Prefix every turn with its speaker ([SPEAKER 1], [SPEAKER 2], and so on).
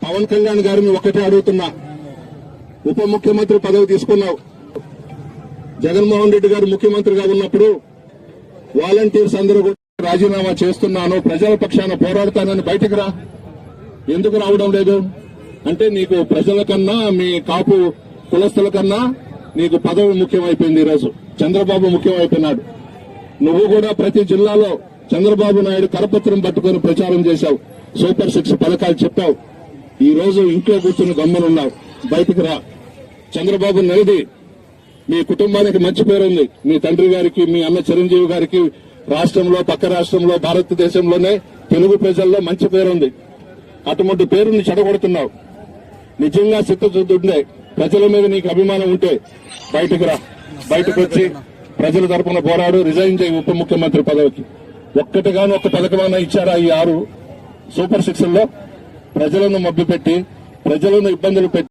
[SPEAKER 1] పవన్ కళ్యాణ్ గారిని ఒకటే అడుగుతున్నా, ఉప ముఖ్యమంత్రి పదవి తీసుకున్నావు. జగన్మోహన్ రెడ్డి గారు ముఖ్యమంత్రిగా ఉన్నప్పుడు వాలంటీర్స్ అందరూ కూడా రాజీనామా చేస్తున్నాను, ప్రజల పక్షాన పోరాడతానని బయటకు రా. ఎందుకు రావడం లేదు అంటే నీకు ప్రజల కన్నా మీ కాపు కులస్తుల కన్నా నీకు పదవి ముఖ్యమైపోయింది. ఈరోజు చంద్రబాబు ముఖ్యమైపోయినాడు. నువ్వు కూడా ప్రతి జిల్లాలో చంద్రబాబు నాయుడు కరపత్రం పట్టుకుని ప్రచారం చేశావు, సూపర్ 6 పథకాలు చెప్పావు. ఈ రోజు ఇంట్లో కూర్చుని గమ్మునున్నావు. బయటకు రా. చంద్రబాబు నిలది. మీ కుటుంబానికి మంచి పేరుంది. మీ తండ్రి గారికి, మీ అన్న చిరంజీవి గారికి రాష్ట్రంలో, పక్క రాష్ట్రంలో, భారతదేశంలోనే తెలుగు ప్రజల్లో మంచి పేరుంది. అటువంటి పేరుని చెడగొడుతున్నావు. నిజంగా చిత్తశుద్ధి ఉండే, ప్రజల మీద నీకు అభిమానం ఉంటే బయటకు రా. బయటకు వచ్చి ప్రజల తరపున పోరాడు. రిజైన్ చేయి ఉప ముఖ్యమంత్రి పదవికి. ఒక్కటిగాను ఒక్క పథకమైనా ఇచ్చారా ఈ 6 సూపర్ 6లో? ప్రజలను మభ్యపెట్టి, ప్రజలను ఇబ్బందులు పెట్టి